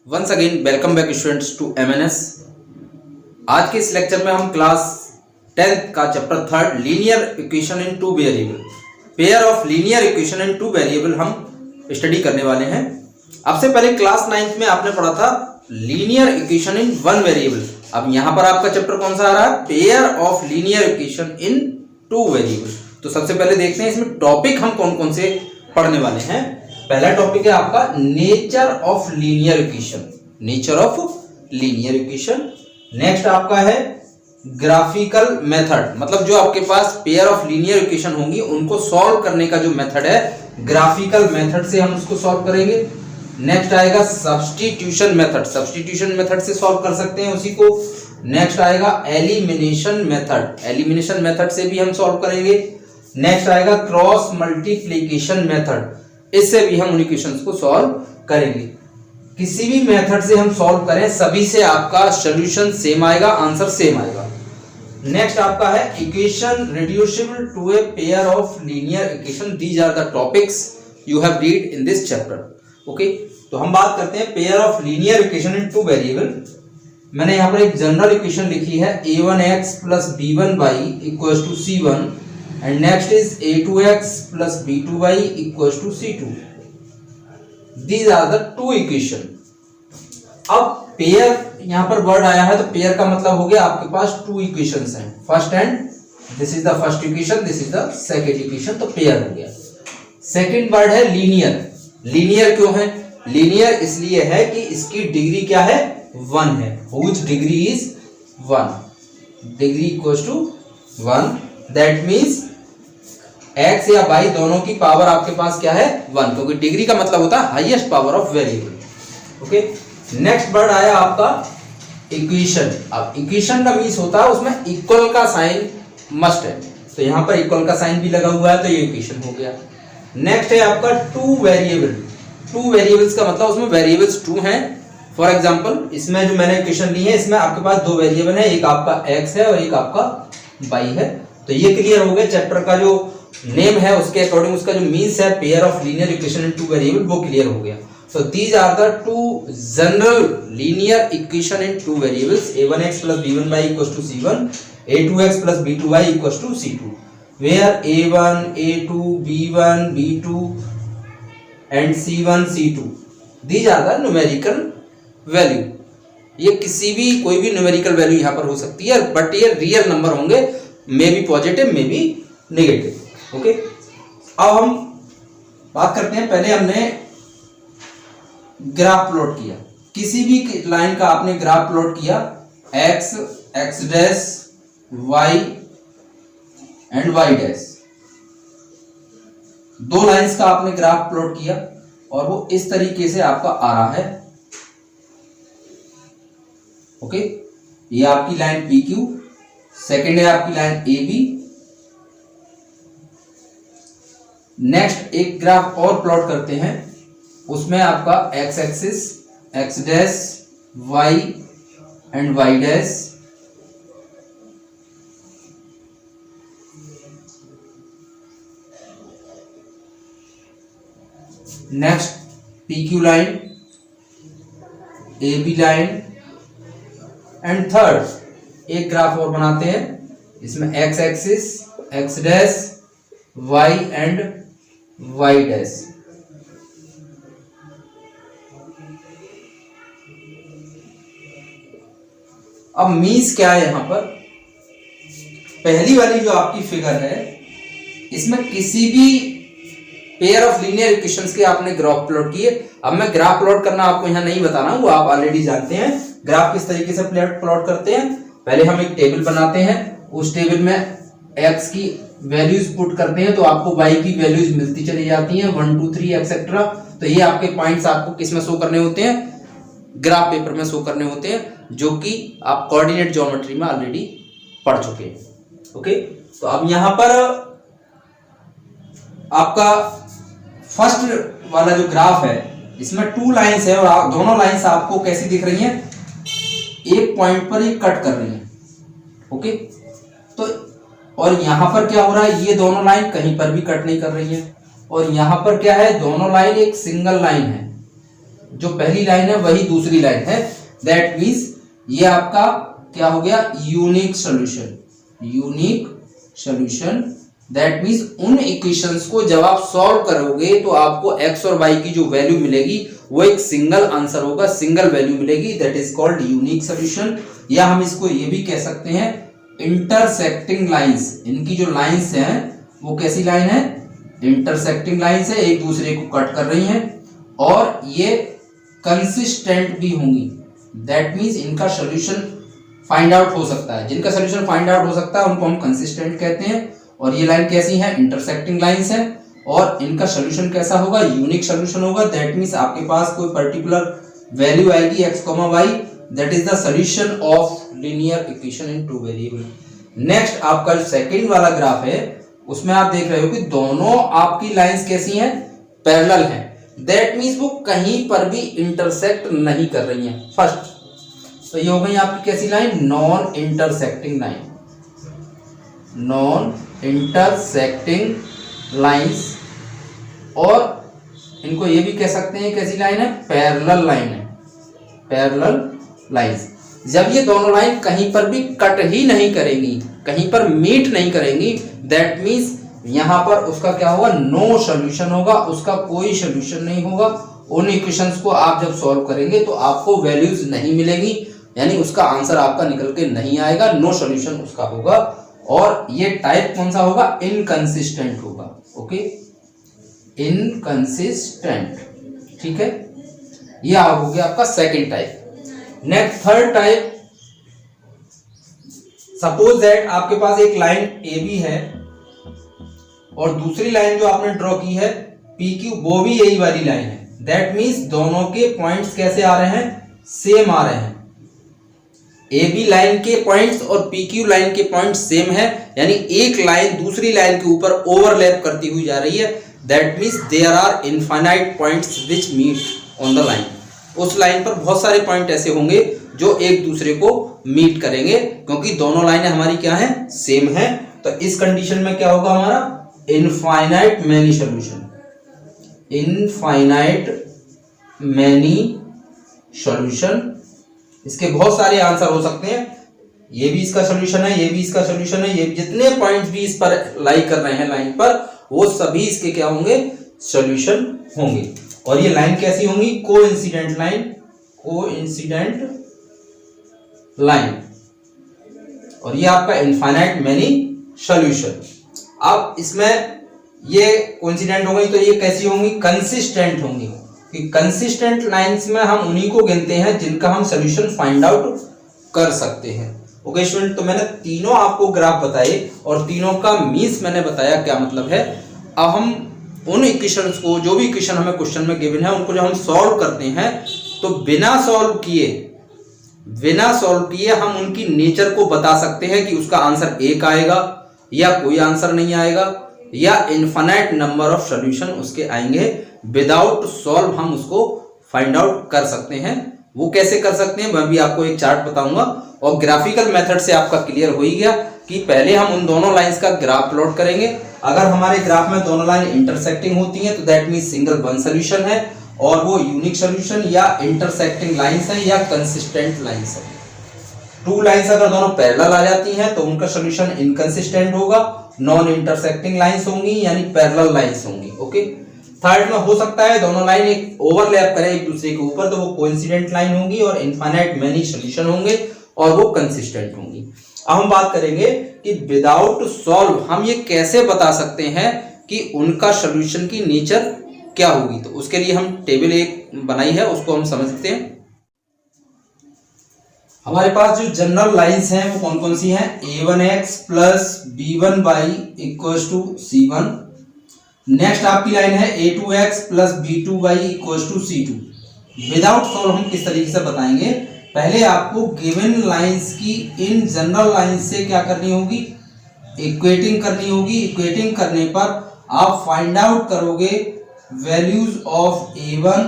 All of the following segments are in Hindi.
Once again welcome back students to MNS. आज के इस लेक्चर में हम क्लास 10th का chapter 3 linear equation in two variable, pair of linear equation in two variable हम स्टडी करने वाले हैं। अब से पहले क्लास 9th में आपने पढ़ा था linear equation in one variable. अब यहाँ पर आपका चैप्टर कौन सा आ रहा है? Pair of linear equation in two variable. तो सबसे पहले देखते हैं इसमें टॉपिक हम कौन कौन से पढ़ने वाले हैं। पहला टॉपिक है आपका nature of linear equation, nature of linear equation. Next आपका है ग्राफिकल मेथड, मतलब जो आपके पास पेयर ऑफ लीनियर इक्वेशन होंगी उनको सॉल्व करने का जो मेथड है ग्राफिकल मेथड से हम उसको सॉल्व करेंगे। नेक्स्ट आएगा सब्स्टिट्यूशन मेथड, सब्स्टिट्यूशन मेथड से सॉल्व कर सकते हैं उसी को। नेक्स्ट आएगा एलिमिनेशन मेथड, एलिमिनेशन मेथड से भी हम सॉल्व करेंगे। नेक्स्ट आएगा क्रॉस मल्टीप्लिकेशन मेथड, इससे भी हम उन इक्वेशंस को सॉल्व करेंगे। किसी भी मेथड से हम सॉल्व करें सभी से आपका सॉल्यूशन सेम आएगा, आंसर सेम आएगा। नेक्स्ट आपका है equation reducible to a pair of linear equation. These are the topics you have read in this chapter. Okay, तो हम बात करते हैं pair of linear equation in two variable. मैंने यहाँ पर एक जनरल इक्वेशन लिखी है a1x plus b1y equals to c1 and next is a2x plus b2y equals to c2. These are the two equation. अब पेयर यहाँ पर वर्ड आया है तो पेयर का मतलब हो गया आपके पास टू इक्वेशंस हैं, first and this is the first equation, this is the second equation, तो पेयर हो गया। सेकेंड वर्ड है लीनियर। लीनियर क्यों है? लीनियर इसलिए है कि इसकी डिग्री क्या है? 1 है। Which degree is 1, degree equals to 1, that means x या y दोनों की पावर आपके पास क्या है? 1, क्योंकि डिग्री का मतलब होता है highest power of variable. Okay, next word आया आपका इक्वेशन। अब इक्वेशन का मींस होता है उसमें इक्वल का साइन मस्ट है, तो यहां पर इक्वल का साइन भी लगा हुआ है तो ये इक्वेशन हो गया। नेक्स्ट है आपका टू वेरिएबल। टू वेरिएबल्स का मतलब उसमें वेरिएबल्स 2 हैं। फॉर एग्जांपल इसमें जो मैंने इक्वेशन ली है इसमें आपके पास 2 वेरिएबल है, एक आपका x है और एक आपका y है। तो ये क्लियर हो गया। चैप्टर का जो नेम है उसके अकॉर्डिंग उसका जो मीन्स है pair of linear equation in two variable वो क्लियर हो गया। So these are the two general linear equation in two variables, a1x plus b1y equals to c1, a2x plus b2y equals to c2, where a1, a2, b1, b2 and c1, c2 these are the numerical value। ये किसी भी कोई भी न्यूमेरिकल वैल्यू यहाँ पर हो सकती है, बट ये रियल नंबर होंगे, may be positive may be negative. Okay, अब हम बात करते हैं, पहले हमने ग्राफ प्लॉट किया, किसी भी लाइन का आपने ग्राफ प्लॉट किया, x, x dash, y and y dash, 2 lines का आपने ग्राफ प्लॉट किया और वो इस तरीके से आपका आ रहा है। ओके, ये आपकी लाइन PQ, सेकेंड है आपकी लाइन AB। नेक्स्ट एक ग्राफ और प्लॉट करते हैं, उसमें आपका x axis, x dash, y and y dash, next PQ line, AB line and third एक ग्राफ और बनाते हैं, इसमें x axis, x dash, y and y dash. अब मीन्स क्या है यहां पर? पहली वाली जो आपकी फिगर है इसमें किसी भी पेयर ऑफ लीनियर इक्वेशंस के आपने ग्राफ प्लॉट किए। अब मैं ग्राफ प्लॉट करना आपको यहां नहीं बता रहा हूं, वो आप ऑलरेडी जानते हैं ग्राफ किस तरीके से प्लॉट करते हैं। पहले हम एक टेबल बनाते हैं, उस टेबल में x की वैल्यूज पुट करते हैं तो आपको y की वैल्यूज मिलती चली जाती हैं, 1 2 3 एक्सेट्रा। तो ये आपके पॉइंट्स आपको किस में शो करने होते हैं? ग्राफ पेपर में शो करने होते हैं, जो कि आप कोऑर्डिनेट ज्योमेट्री में ऑलरेडी पढ़ चुके हैं। ओके, तो अब यहां पर आपका फर्स्ट वाला जो ग्राफ है इसमें 2 लाइंस है और दोनों लाइंस आपको कैसी दिख रही हैं? एक पॉइंट पर ये कट कर रही हैं। ओके, तो और यहां पर क्या हो रहा है? ये दोनों लाइन कहीं पर भी कट नहीं कर रही है और यहां पर क्या है? दोनों लाइन एक सिंगल लाइन है। जो पहली लाइन है वही दूसरी लाइन है, दैट मीन्स ये आपका क्या हो गया, unique solution. Unique solution that means उन इक्वेशंस को जब आप सॉल्व करोगे तो आपको x और y की जो वैल्यू मिलेगी वो एक सिंगल आंसर होगा, सिंगल वैल्यू मिलेगी, that is called unique solution. या हम इसको ये भी कह सकते हैं इंटरसेक्टिंग लाइंस। इनकी जो लाइंस हैं वो कैसी लाइन है, इंटरसेक्टिंग लाइंस है, एक दूसरे को कट कर रही हैं और ये कंसिस्टेंट भी होंगी, दैट मीन्स इनका सॉल्यूशन फाइंड आउट हो सकता है। जिनका सॉल्यूशन फाइंड आउट हो सकता है उनको हम कंसिस्टेंट कहते हैं। और ये लाइन कैसी है, इंटरसेक्टिंग लाइंस है और इनका सॉल्यूशन कैसा होगा, यूनिक सॉल्यूशन होगा, दैट मीन्स आपके पास कोई पर्टिकुलर वैल्यू आएगी x, y, that is the solution of linear equation in two variable. Next आपका जो सेकंड वाला ग्राफ है उसमें आप देख रहे हो कि दोनों आपकी लाइंस कैसी हैं, पैरेलल हैं, दैट मीन्स वो कहीं पर भी इंटरसेक्ट नहीं कर रही हैं। फर्स्ट तो ये हो गई आपकी कैसी line, non intersecting line, non intersecting lines. और इनको ये भी कह सकते हैं कैसी लाइन है, पैरेलल लाइन है, पैरेलल लाइंस। जब ये दोनों लाइन कहीं पर भी कट ही नहीं करेंगी, कहीं पर मीट नहीं करेंगी, दैट मीन्स यहां पर उसका क्या होगा, नो सॉल्यूशन होगा, उसका कोई सॉल्यूशन नहीं होगा। उन इक्वेशंस को आप जब सॉल्व करेंगे तो आपको वैल्यूज नहीं मिलेगी, यानी उसका आंसर आपका निकल के नहीं आएगा, नो सॉल्यूशन उसका होगा। और ये टाइप कौन सा होगा, इनकंसिस्टेंट होगा। ओके, इनकंसिस्टेंट, ठीक है, ये हो गया आपका second type. Next third type, suppose that आपके पास एक लाइन ए बी है और दूसरी लाइन जो आपने ड्रॉ की है पी क्यू, वो भी यही वाली लाइन है, दैट मीन्स दोनों के पॉइंट्स कैसे आ रहे हैं, सेम आ रहे हैं। ए बी लाइन के पॉइंट्स और पी क्यू लाइन के पॉइंट्स सेम है, यानी एक लाइन दूसरी लाइन के ऊपर ओवरलैप करती हुई जा रही है, that means there are infinite points which meet on the line. उस लाइन पर बहुत सारे पॉइंट ऐसे होंगे जो एक दूसरे को मीट करेंगे, क्योंकि दोनों लाइनें हमारी क्या हैं, सेम है। तो इस कंडीशन में क्या होगा हमारा, infinite many solution, infinite many solution. इसके बहुत सारे आंसर हो सकते हैं, ये भी इसका सॉल्यूशन है, ये भी इसका सॉल्यूशन है, ये जितने पॉइंट्स भी इस पर लाई कर रहे हैं लाइन पर, वो सभी इसके क्या होंगे, सॉल्यूशन होंगे। और ये लाइन कैसी होंगी, कोइंसिडेंट लाइन, कोइंसिडेंट लाइन। और ये आपका इनफाइनाइट मैनी सॉल्यूशन। अब इसमें ये कोइंसिडेंट हो गई तो ये कैसी होंगी, कंसिस्टेंट होंगी। कि कंसिस्टेंट लाइंस में हम उन्हीं को गिनते हैं जिनका हम सॉल्यूशन फाइंड आउट कर सकते हैं। ओके स्टूडेंट, तो मैंने तीनों आपको ग्राफ बताए और तीनों का मीन्स मैंने बताया क्या मतलब है। अब हम उन इक्वेशंस को, जो भी इक्वेशन हमें क्वेश्चन में गिवन है, उनको जब हम सॉल्व करते हैं तो बिना सॉल्व किए हम उनकी नेचर को बता सकते हैं कि उसका आंसर एक आएगा या कोई आंसर नहीं आएगा, या इनफाइनाइट नंबर ऑफ सॉल्यूशन उसके आएंगे। विदाउट सॉल्व हम उसको फाइंड आउट कर सकते हैं। वो कैसे कर सकते हैं मैं भी आपको एक चार्ट बताऊंगा, और ग्राफिकल मेथड से आपका क्लियर हो ही गया कि पहले हम उन दोनों लाइंस का ग्राफ प्लॉट करेंगे। अगर हमारे ग्राफ में दोनों लाइन इंटरसेक्टिंग होती हैं तो that means single one solution है, और वो यूनिक सॉल्यूशन या इंटरसेक्टिंग लाइंस है या कंसिस्टेंट लाइंस है। टू लाइंस अगर दोनों पैरेलल आ जाती हैं तो उनका सॉल्यूशन इनकंसिस्टेंट होगा, नॉन इंटरसेक्टिंग लाइंस होंगी यानी पैरेलल लाइंस होंगी। ओके, थर्ड में हो सकता है दोनों लाइन एक ओवरलैप करें एक दूसरे के ऊपर, तो वो कोइंसिडेंट लाइन होंगी और इनफाइनाइट मैनी सॉल्यूशन होंगे और वो कंसिस्टेंट होंगी। अब हम बात करेंगे कि विदाउट सॉल्व हम ये कैसे बता सकते हैं कि उनका सॉल्यूशन की नेचर क्या होगी। तो उसके लिए हम टेबल एक बनाई है, उसको हम समझते हैं। हमारे पास जो जनरल लाइंस हैं वो कौन कौन सी हैं, a1x plus b1y equals to c1। Next आपकी लाइन है a2x plus b2y equals to c2। Without solve हम किस तरीके से बताएंगे, पहले आपको गिवन लाइंस की इन जनरल लाइंस से क्या करनी होगी, इक्वेटिंग करनी होगी। इक्वेटिंग करने पर आप फाइंड आउट करोगे values of a1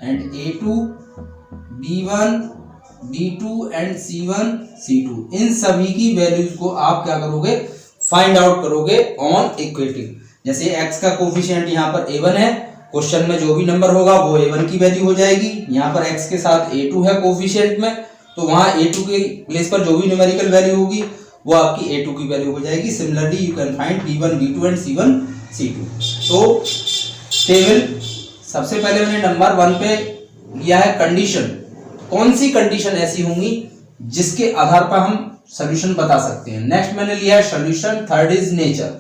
and a2, b1, b2 and c1, c2। इन सभी की वैल्यूज को आप क्या करोगे, फाइंड आउट करोगे ऑन इक्वेटिंग। जैसे x का कोफिशिएंट यहाँ पर a1 है क्वेश्चन में जो भी नंबर होगा वो a1 की वैल्यू हो जाएगी। यहाँ पर x के साथ a2 है कोफिशिएंट में, तो वहाँ a2 के प्लेस पर जो भी न्यूमेरिकल वैल्यू होगी वो आपकी a2 की वैल्यू हो जाएगी। Similarly you can find b1 b2 and c1 c2। तो टेबल सबसे पहले मैंने नंबर 1 पे लिया है कंडीशन। कौन सी कंडीशन ऐसी होंगी जिसके आधार पर हम सॉल्यूशन बता सकते हैं। नेक्स्ट मैंने लिया है सॉल्यूशन। Third is nature.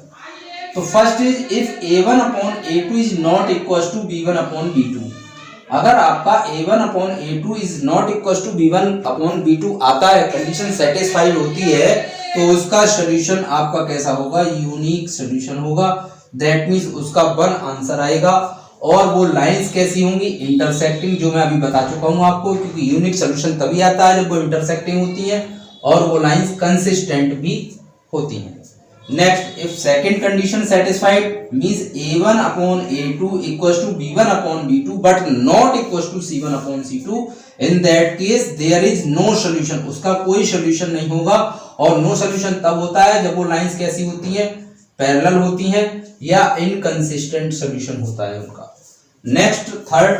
तो first is if a1 upon a2 is not equal to b1 upon b2। अगर आपका a1 upon a2 is not equal to b1 upon b2 आता है, कंडीशन सेटिस्फाइड होती है, तो उसका सॉल्यूशन आपका कैसा होगा, यूनिक सॉल्यूशन होगा। दैट मींस उसका 1 आंसर आएगा। और वो लाइंस कैसी होंगी, इंटरसेक्टिंग, जो मैं अभी बता चुका हूं आपको, क्योंकि यूनिक सॉल्यूशन तभी आता है जब वो इंटरसेक्टिंग होती है और वो लाइंस कंसिस्टेंट भी होती हैं। Next, if second condition satisfied means a1 upon a2 equals to b1 upon b2 but not equals to c1 upon c2, in that case there is no solution. उसका कोई सॉल्यूशन नहीं होगा। और नो सॉल्यूशन तब होता है जब वो लाइंस कैसी होती हैं, पैरेलल होती हैं या इनकंसिस्टेंट सॉल्यूशन होता है उनका। Next, third,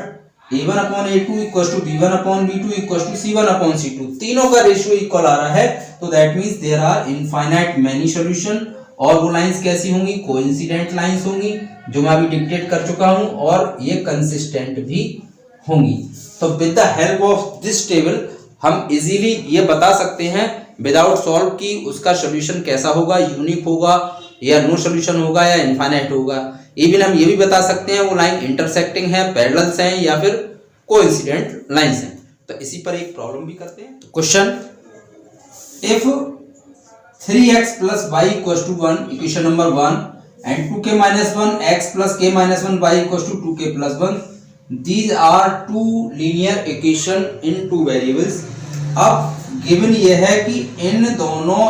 a1 upon a2 equals to b1 upon b2 equals to c1 upon c2। तीनों का रेशियो इक्वल आ रहा है, तो that means there are infinite many solution. और वो लाइंस कैसी होंगी, कोइंसिडेंट लाइंस होंगी, जो मैं अभी डिक्टेट कर चुका हूं, और ये कंसिस्टेंट भी होंगी। तो with the help of this table हम इजीली ये बता सकते हैं विदाउट सॉल्व की उसका सॉल्यूशन कैसा होगा, यूनिक होगा या नो सॉल्यूशन होगा या इनफाइनाइट होगा। इवन हम ये भी बता सकते हैं वो लाइन इंटरसेक्टिंग है, पैरेलल्स हैं या फिर कोइंसिडेंट लाइंस हैं। तो इसी पर एक प्रॉब्लम भी करते हैं। Question, if 3x plus y equals to 1, equation number 1, and 2k minus 1 x plus k minus 1 y equals to 2k plus 1, these are two linear equation in two variables। अब गिवन ये है कि इन दोनों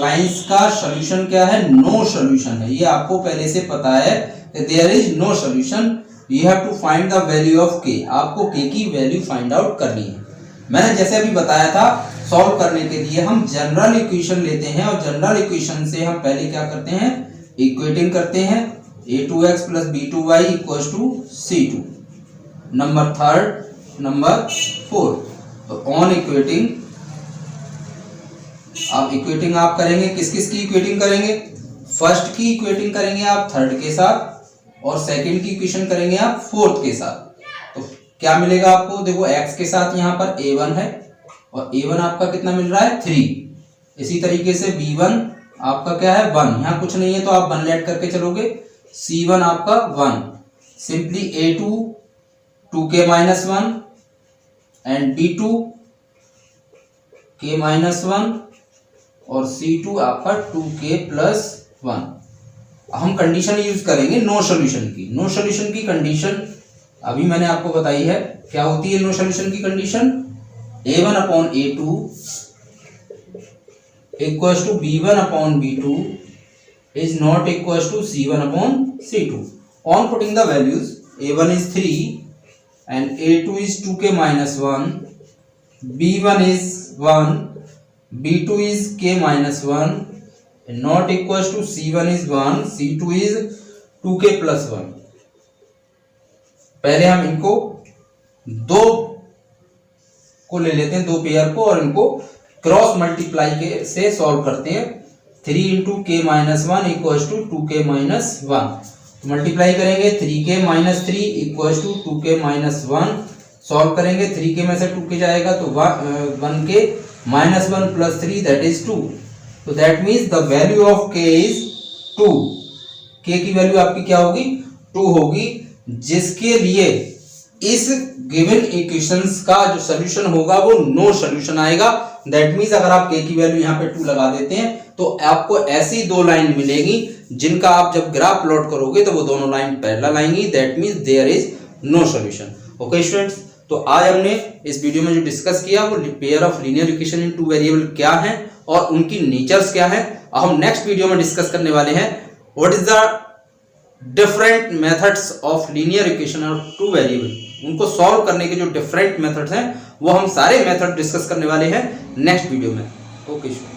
लाइंस का सॉल्यूशन क्या है, नो सॉल्यूशन है। ये आपको पहले से पता है कि there is no solution. You have to find the value of k। आपको k की वैल्यू फाइंड आउट करनी है। मैंने जैसे अभी बताया था, सॉल्व करने के लिए हम जनरल इक्वेशन लेते हैं और जनरल इक्वेशन से हम पहले क्या करते हैं, इक्वेटिंग करते हैं। a2x plus b2y equals to c2। Number third, number 4। तो ऑन इक्वेटिंग, आप इक्वेटिंग आप करेंगे, किस किस की इक्वेटिंग करेंगे, फर्स्ट की इक्वेटिंग करेंगे आप थर्ड के साथ, और सेकंड की इक्वेशन करेंगे आप फोर्थ के साथ। तो क्या मिलेगा आपको, देखो x के साथ यहाँ पर a1 है और a1 आपका कितना मिल रहा है, 3। इसी तरीके से b1 आपका क्या है, 1। यहाँ कुछ नहीं है तो आप 1 ऐड करके चलोगे। c1 आपका 1। Simply a2 2k minus 1 and b2 k minus 1 और c2 आपका 2k plus 1। हम कंडीशन यूज करेंगे नो सॉल्यूशन की। नो सॉल्यूशन की कंडीशन अभी मैंने आपको बताई है। क्या होती है नो सॉल्यूशन की condition, a1 upon a2 equals to b1 upon b2 is not equals to c1 upon c2। On putting the values, a1 is 3 and a2 is 2k minus 1, b1 is 1, b2 is k minus 1 not equals to c1 is 1, c2 is 2k plus 1। पहले हम इनको दो को ले लेते हैं, दो पेयर को, और इनको क्रॉस मल्टीप्लाई के से सॉल्व करते हैं। 3 into k minus 1 equals to 2k minus 1। Multiply करेंगे 3k minus 3 equals to 2k minus 1। Solve करेंगे 3k में से 2k जाएगा तो 1k minus 1 plus 3 that is 2। तो that means the value of k is 2। k की वैल्यू आपकी क्या होगी, 2 होगी, जिसके लिए इस गिवन इक्वेशंस का जो सॉल्यूशन होगा वो नो सॉल्यूशन आएगा। दैट मीन्स अगर आप k की वैल्यू यहाँ पे 2 लगा देते हैं तो आपको ऐसी दो लाइन मिलेगी जिनका आप जब ग्राफ प्लॉट करोगे तो वो दोनों लाइन पैरेलल आएंगी। That means there is no solution. Okay students, तो आज हमने इस वीडियो में जो डिस्कस किया वो pair of linear equation in two variable क्या है और उनकी नेचर्स क्या है। हम नेक्स्ट वीडियो में डिस्कस करने वाले हैं what is the different methods of linear equation of two variable. उनको सॉल्व करने के जो डिफरेंट मेथड्स हैं वो हम सारे मेथड डिस्कस करने वाले हैं नेक्स्ट वीडियो में। ओके।